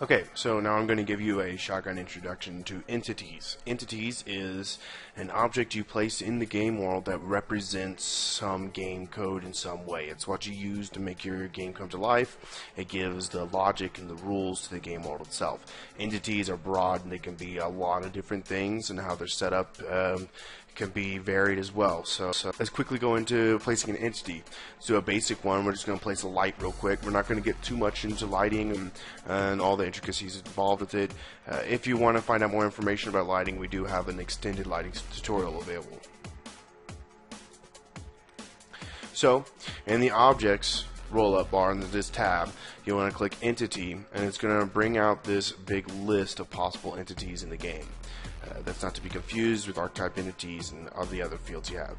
Okay, so now I'm going to give you a shotgun introduction to entities. Entities is an object you place in the game world that represents some game code in some way. It's what you use to make your game come to life. It gives the logic and the rules to the game world itself. Entities are broad and they can be a lot of different things, and how they're set up can be varied as well. So let's quickly go into placing an entity. Let's do a basic one. We're just going to place a light real quick. We're not going to get too much into lighting and all the intricacies involved with it. If you want to find out more information about lighting, we do have an extended lighting tutorial available. So in the objects roll-up bar in this tab, you want to click entity, and it's going to bring out this big list of possible entities in the game. That's not to be confused with archetype entities and all the other fields you have.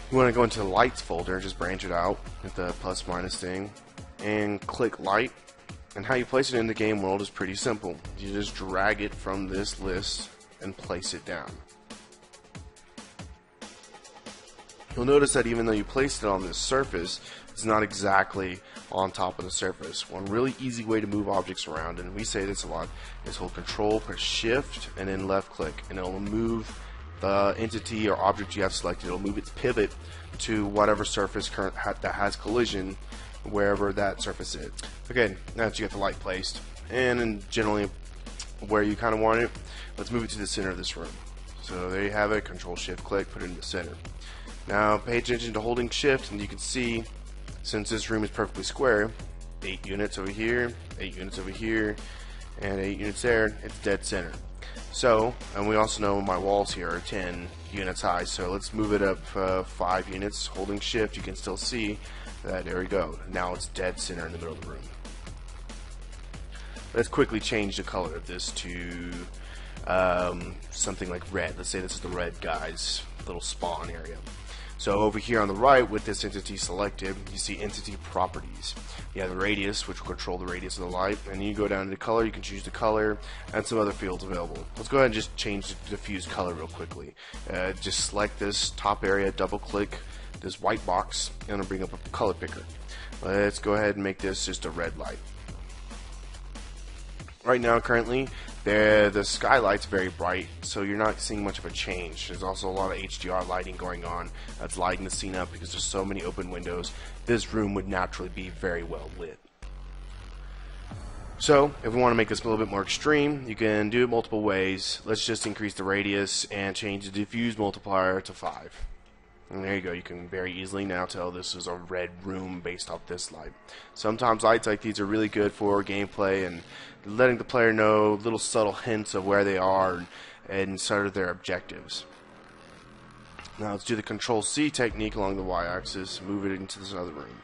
You want to go into the lights folder, just branch it out with the plus minus thing, and click light. And how you place it in the game world is pretty simple. You just drag it from this list and place it down. You'll notice that even though you placed it on this surface, it's not exactly on top of the surface. One really easy way to move objects around, and we say this a lot, is hold Control, press Shift, and then left click, and it'll move the entity or object you have selected. It'll move its pivot to whatever surface that has collision, wherever that surface is. Okay, now that you get the light placed, and then generally where you kind of want it, let's move it to the center of this room. So there you have it, Control Shift click, put it in the center. Now pay attention to holding Shift, and you can see, since this room is perfectly square, 8 units over here, 8 units over here, and 8 units there, it's dead center. So, and we also know my walls here are 10 units high, so let's move it up 5 units. Holding Shift, you can still see that, there we go. Now it's dead center in the middle of the room. Let's quickly change the color of this to something like red. Let's say this is the red guy's little spawn area. So over here on the right, with this entity selected, you see entity properties. You have the radius, which will control the radius of the light, and you go down to color, you can choose the color, and some other fields available. Let's go ahead and just change the diffuse color real quickly. Just select this top area, double click this white box, and it'll bring up a color picker. Let's go ahead and make this just a red light. Right now, currently, the skylight's very bright, so you're not seeing much of a change. There's also a lot of HDR lighting going on that's lighting the scene up because there's so many open windows. This room would naturally be very well lit. So, if we want to make this a little bit more extreme, you can do it multiple ways. Let's just increase the radius and change the diffuse multiplier to 5. And there you go, you can very easily now tell this is a red room based off this light. Sometimes lights like these are really good for gameplay and letting the player know little subtle hints of where they are and sort of their objectives. Now let's do the Control-C technique along the y-axis, move it into this other room.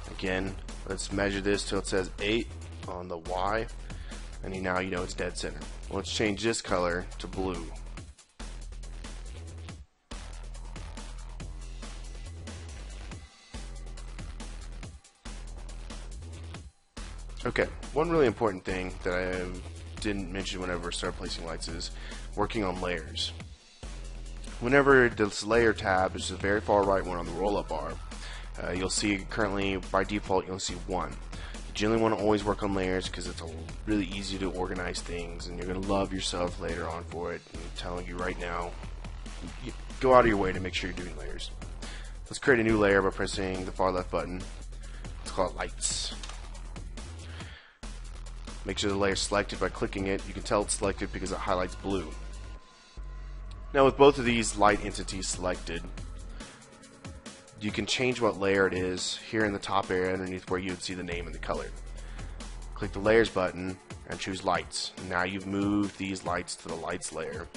Again, let's measure this till it says 8 on the Y, and now you know it's dead center. Let's change this color to blue. Okay, one really important thing that I didn't mention whenever I started placing lights is working on layers. Whenever this layer tab is the very far right one on the roll-up bar, you'll see currently by default you'll see 1. You generally want to always work on layers because it's really easy to organize things, and you're going to love yourself later on for it. I'm telling you right now, go out of your way to make sure you're doing layers. Let's create a new layer by pressing the far left button. Let's call it lights. Make sure the layer is selected by clicking it. You can tell it's selected because it highlights blue. Now with both of these light entities selected, you can change what layer it is here in the top area underneath where you would see the name and the color. Click the layers button and choose lights. Now you've moved these lights to the lights layer.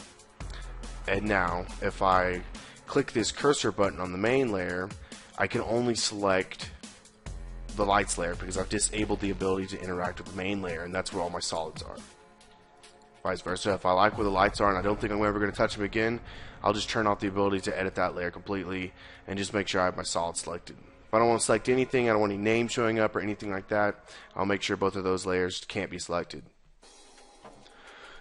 And now if I click this cursor button on the main layer, I can only select the lights layer because I've disabled the ability to interact with the main layer, and that's where all my solids are. Vice versa, if I like where the lights are and I don't think I'm ever going to touch them again, I'll just turn off the ability to edit that layer completely and just make sure I have my solids selected. If I don't want to select anything, I don't want any names showing up or anything like that, I'll make sure both of those layers can't be selected.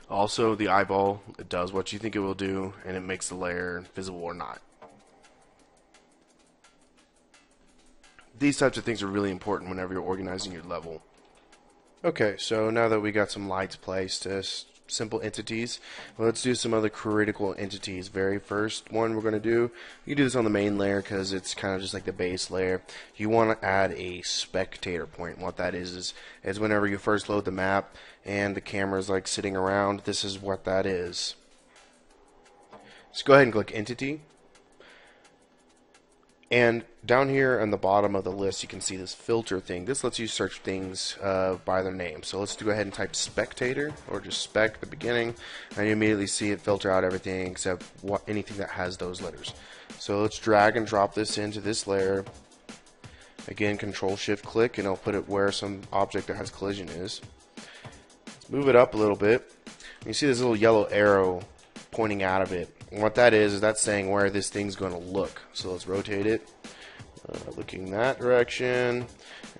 Also, the eyeball, it does what you think it will do, and it makes the layer visible or not. These types of things are really important whenever you're organizing your level. Okay, so now that we got some lights placed as simple entities, let's do some other critical entities. Very first one we're going to do, you do this on the main layer because it's kind of just like the base layer. You want to add a spectator point. And what that is whenever you first load the map and the camera's like sitting around, this is what that is. So go ahead and click Entity. And down here on the bottom of the list, you can see this filter thing. This lets you search things by their name. So let's go ahead and type spectator, or just spec at the beginning, and you immediately see it filter out everything except anything that has those letters. So let's drag and drop this into this layer. Again, Control-Shift-Click, and it'll put it where some object that has collision is. Let's move it up a little bit. You see this little yellow arrow pointing out of it. And what that is that's saying where this thing's going to look. So let's rotate it, looking that direction,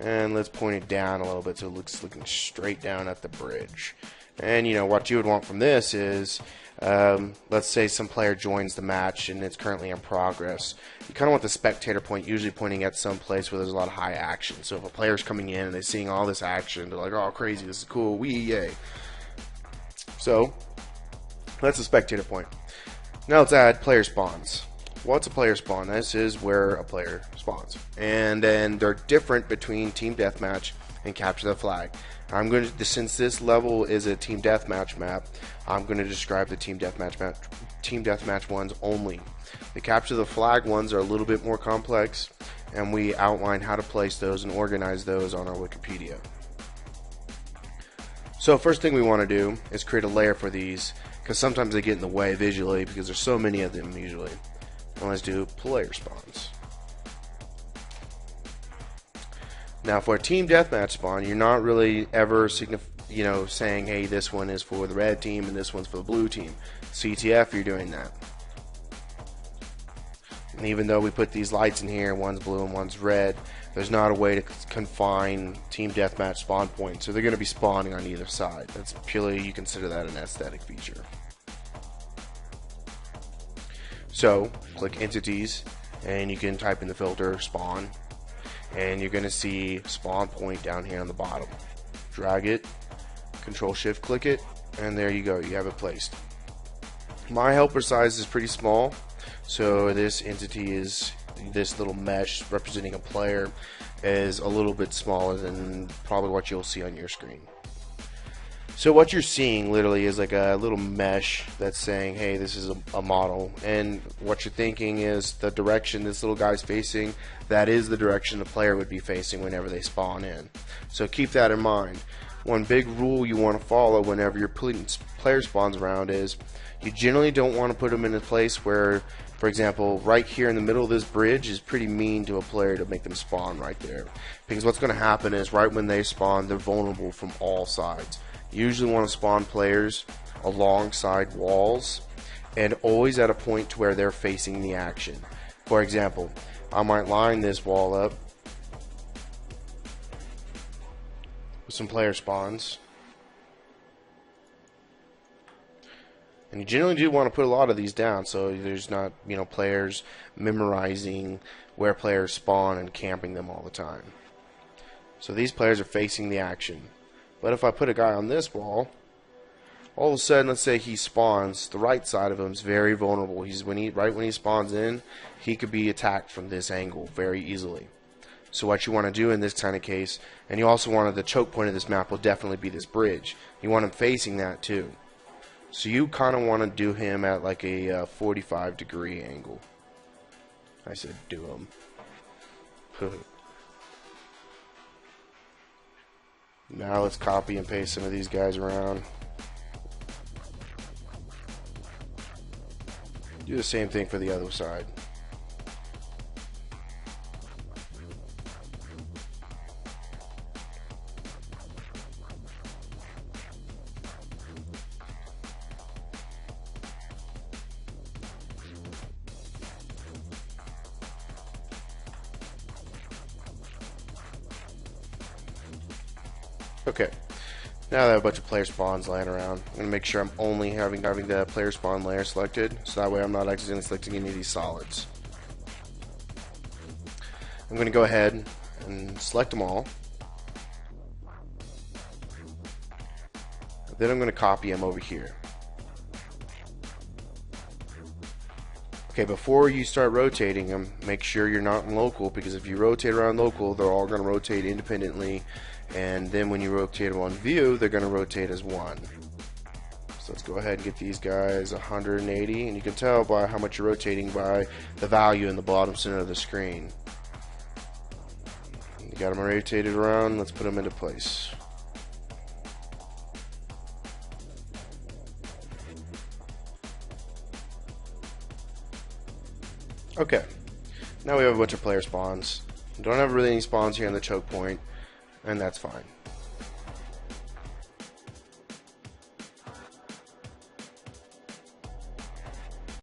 and let's point it down a little bit so it looks looking straight down at the bridge. And you know what you would want from this is, let's say some player joins the match and it's currently in progress. You kind of want the spectator point usually pointing at some place where there's a lot of high action. So if a player's coming in and they're seeing all this action, they're like, oh crazy, this is cool, wee, yay. So that's the spectator point. Now let's add player spawns. What's a player spawn? This is where a player spawns. And then they're different between Team Deathmatch and Capture the Flag. I'm going to, since this level is a Team Deathmatch map, I'm going to describe the Team Deathmatch ones only. The Capture the Flag ones are a little bit more complex, and we outline how to place those and organize those on our Wikipedia. So first thing we want to do is create a layer for these, because sometimes they get in the way visually because there's so many of them usually. And let's do player spawns. Now for a Team Deathmatch spawn, you're not really ever saying, hey, this one is for the red team and this one's for the blue team. CTF, you're doing that. And even though we put these lights in here, one's blue and one's red, there's not a way to confine Team Deathmatch spawn points, so they're going to be spawning on either side. That's purely, you consider that an aesthetic feature. So, click Entities, and you can type in the filter Spawn, and you're going to see Spawn Point down here on the bottom. Drag it, Control-Shift-Click it, and there you go, you have it placed. My helper size is pretty small, so this entity is, this little mesh representing a player is a little bit smaller than probably what you'll see on your screen. So what you're seeing literally is like a little mesh that's saying, hey, this is a model, and what you're thinking is the direction this little guy's facing, that is the direction the player would be facing whenever they spawn in. So keep that in mind. One big rule you want to follow whenever you're putting player spawns around is you generally don't want to put them in a place where, for example, right here in the middle of this bridge is pretty mean to a player to make them spawn right there. Because what's going to happen is right when they spawn, they're vulnerable from all sides. You usually want to spawn players alongside walls and always at a point to where they're facing the action. For example, I might line this wall up with some player spawns. And you generally do want to put a lot of these down so there's not, players memorizing where players spawn and camping them all the time. So these players are facing the action. But if I put a guy on this wall, all of a sudden, let's say he spawns, the right side of him is very vulnerable. Right when he spawns in, he could be attacked from this angle very easily. So what you want to do in this kind of case, and you also wanted the choke point of this map will definitely be this bridge. You want him facing that too. So you kind of want to do him at like a 45-degree angle. I said do him. Now let's copy and paste some of these guys around. Do the same thing for the other side. Okay, now that I have a bunch of player spawns laying around, I'm going to make sure I'm only having the player spawn layer selected, so that way I'm not accidentally selecting any of these solids. I'm going to go ahead and select them all. Then I'm going to copy them over here. Okay, before you start rotating them, make sure you're not in local, because if you rotate around local, they're all going to rotate independently, and then when you rotate them on view, they're going to rotate as one. So let's go ahead and get these guys 180, and you can tell by how much you're rotating by the value in the bottom center of the screen. You got them rotated around, let's put them into place. Okay, now we have a bunch of player spawns. We don't have really any spawns here in the choke point, and that's fine.